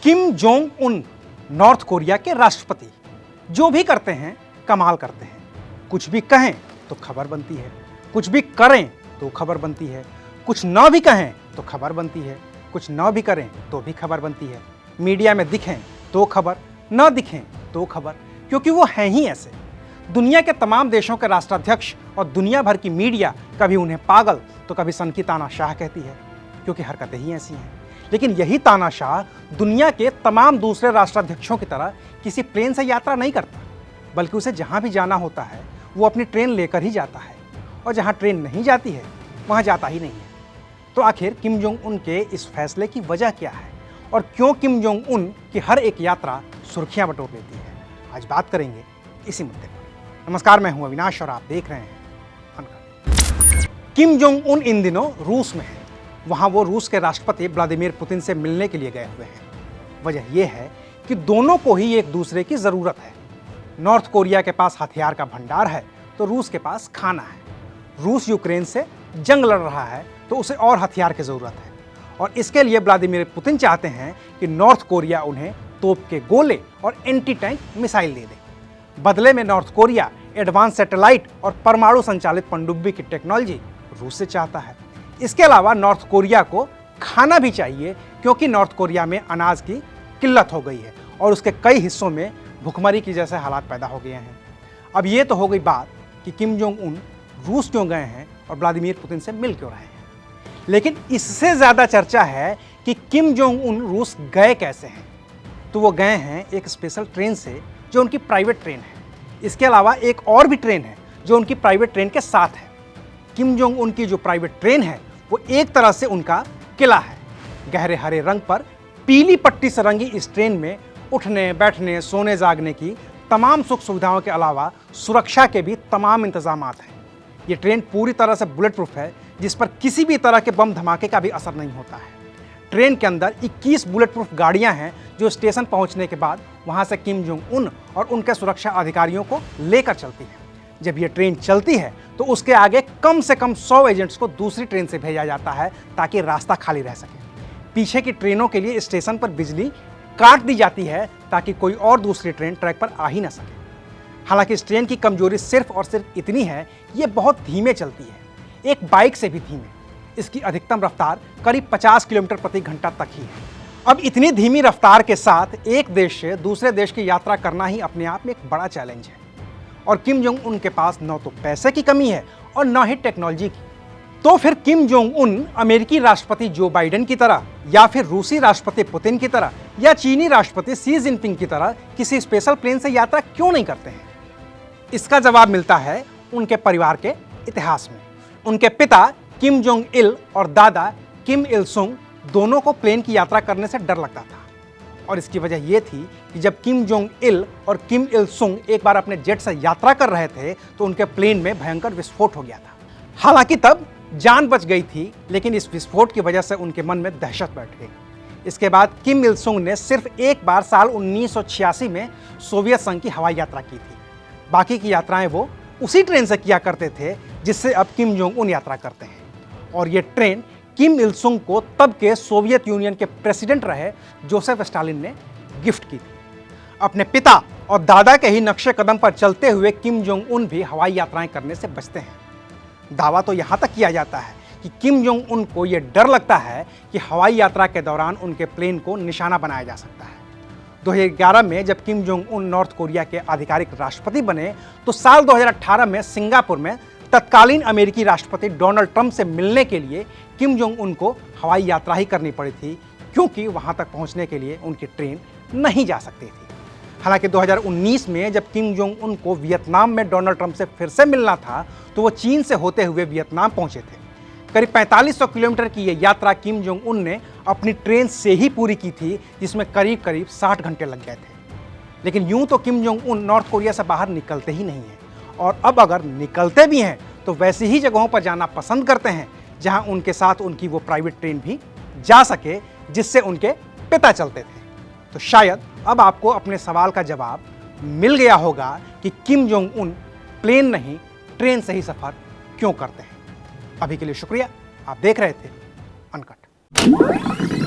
Kim Jong Un north Korea के राष्ट्रपति जो भी करते हैं कमाल करते हैं। कुछ भी कहें तो खबर बनती है, कुछ भी करें तो खबर बनती है, कुछ ना भी कहें तो खबर बनती है, कुछ ना भी करें तो भी खबर बनती है। मीडिया में दिखें तो खबर, ना दिखें तो खबर, क्योंकि वो हैं ही ऐसे। दुनिया के तमाम देशों के राष्ट्राध्यक्ष और दुनिया भर की मीडिया कभी उन्हें पागल तो कभी सन की तानाशाह कहती है, क्योंकि हरकतें ही ऐसी हैं। लेकिन यही तानाशाह दुनिया के तमाम दूसरे राष्ट्राध्यक्षों की तरह किसी प्लेन से यात्रा नहीं करता, बल्कि उसे जहां भी जाना होता है वो अपनी ट्रेन लेकर ही जाता है, और जहां ट्रेन नहीं जाती है वहां जाता ही नहीं है। तो आखिर किम जोंग उन के इस फैसले की वजह क्या है और क्यों किम जोंग उन की हर एक यात्रा सुर्खियां बटोर लेती है, आज बात करेंगे इसी मुद्दे पर। नमस्कार, मैं हूं अविनाश और आप देख रहे हैं अनकट। किम जोंग उन इन दिनों रूस में है। वहां वो रूस के राष्ट्रपति व्लादिमीर पुतिन से मिलने के लिए गए हुए हैं। वजह यह है कि दोनों को ही एक दूसरे की जरूरत है। नॉर्थ कोरिया के पास हथियार का भंडार है तो रूस के पास खाना है। रूस यूक्रेन से जंग लड़ रहा है तो उसे और हथियार की जरूरत है, और इसके लिए व्लादिमीर पुतिन चाहते हैं कि नॉर्थ कोरिया उन्हें तोप के गोले और एंटी टैंक मिसाइल दे दे। बदले में नॉर्थ कोरिया एडवांस सैटेलाइट और परमाणु संचालित पनडुब्बी की टेक्नोलॉजी रूस से चाहता है। इसके अलावा नॉर्थ कोरिया को खाना भी चाहिए, क्योंकि नॉर्थ कोरिया में अनाज की किल्लत हो गई है और उसके कई हिस्सों में भुखमरी की जैसे हालात पैदा हो गए हैं। अब ये तो हो गई बात कि किम जोंग उन रूस क्यों गए हैं और व्लादिमीर पुतिन से मिल क्यों रहे हैं। लेकिन इससे ज़्यादा चर्चा है कि किम जोंग उन रूस गए कैसे हैं। तो वो गए हैं एक स्पेशल ट्रेन से जो उनकी प्राइवेट ट्रेन है। इसके अलावा एक और भी ट्रेन है जो उनकी प्राइवेट ट्रेन के साथ है। किम जोंग उन की जो प्राइवेट ट्रेन है वो एक तरह से उनका किला है। गहरे हरे रंग पर पीली पट्टी से रंगी इस ट्रेन में उठने बैठने सोने जागने की तमाम सुख सुविधाओं के अलावा सुरक्षा के भी तमाम इंतजामात हैं। ये ट्रेन पूरी तरह से बुलेट प्रूफ है, जिस पर किसी भी तरह के बम धमाके का भी असर नहीं होता है। ट्रेन के अंदर 21 बुलेट प्रूफ गाड़ियां हैं जो स्टेशन पहुंचने के बाद वहां से किम जोंग उन और उनके सुरक्षा अधिकारियों को लेकर चलती है। जब ये ट्रेन चलती है तो उसके आगे कम से कम 100 एजेंट्स को दूसरी ट्रेन से भेजा जाता है ताकि रास्ता खाली रह सके। पीछे की ट्रेनों के लिए स्टेशन पर बिजली काट दी जाती है ताकि कोई और दूसरी ट्रेन ट्रैक पर आ ही ना सके। हालांकि इस ट्रेन की कमजोरी सिर्फ और सिर्फ इतनी है, ये बहुत धीमे चलती है, एक बाइक से भी धीमे। इसकी अधिकतम रफ्तार करीब 50 किलोमीटर प्रति घंटा तक ही है। अब इतनी धीमी रफ्तार के साथ एक देश से दूसरे देश की यात्रा करना ही अपने आप में एक बड़ा चैलेंज है, और किम जोंग उन के पास न तो पैसे की कमी है और न ही टेक्नोलॉजी की। तो फिर किम जोंग उन अमेरिकी राष्ट्रपति जो बाइडेन की तरह, या फिर रूसी राष्ट्रपति पुतिन की तरह, या चीनी राष्ट्रपति सी जिनपिंग की तरह किसी स्पेशल प्लेन से यात्रा क्यों नहीं करते हैं? इसका जवाब मिलता है उनके परिवार के इतिहास में। उनके पिता किम जोंग इल और दादा किम इल सुंग दोनों को प्लेन की यात्रा करने से डर लगता था, और इसकी वजह यह थी कि जब किम जोंग इल और किम इल सुंग एक बार अपने जेट से यात्रा कर रहे थे तो उनके प्लेन में भयंकर विस्फोट हो गया था। हालांकि तब जान बच गई थी, लेकिन इस विस्फोट की वजह से उनके मन में दहशत बैठ गई। इसके बाद किम इल सुंग ने सिर्फ एक बार साल 1986 में सोवियत संघ की हवाई यात्रा की थी। बाकी की यात्राएं वो उसी ट्रेन से किया करते थे जिससे अब किम जोंग उन यात्रा करते हैं, और ये ट्रेन किम इल सुंग को तब के सोवियत यूनियन के प्रेसिडेंट रहे जोसेफ स्टालिन ने गिफ्ट की थी। अपने पिता और दादा के ही नक्शे कदम पर चलते हुए किम जोंग उन भी हवाई यात्राएं करने से बचते हैं। दावा तो यहाँ तक किया जाता है कि किम जोंग उन को यह डर लगता है कि हवाई यात्रा के दौरान उनके प्लेन को निशाना बनाया जा सकता है। 2011 में जब Kim Jong Un north Korea के आधिकारिक राष्ट्रपति बने तो साल 2018 में सिंगापुर में तत्कालीन अमेरिकी राष्ट्रपति डोनाल्ड ट्रंप से मिलने के लिए किम जोंग उन को हवाई यात्रा ही करनी पड़ी थी, क्योंकि वहां तक पहुंचने के लिए उनकी ट्रेन नहीं जा सकती थी। हालांकि 2019 में जब किम जोंग उन को वियतनाम में डोनाल्ड ट्रंप से फिर से मिलना था तो वो चीन से होते हुए वियतनाम पहुंचे थे। करीब 4500 किलोमीटर की ये यात्रा किम जोंग उन ने अपनी ट्रेन से ही पूरी की थी, जिसमें करीब करीब 60 घंटे लग गए थे। लेकिन यूं तो Kim Jong Un north Korea से बाहर निकलते ही नहीं हैं, और अब अगर निकलते भी हैं तो वैसी ही जगहों पर जाना पसंद करते हैं जहां उनके साथ उनकी वो प्राइवेट ट्रेन भी जा सके जिससे उनके पिता चलते थे। तो शायद अब आपको अपने सवाल का जवाब मिल गया होगा कि किम जोंग उन प्लेन नहीं ट्रेन से ही सफर क्यों करते हैं। अभी के लिए शुक्रिया। आप देख रहे थे अनकट।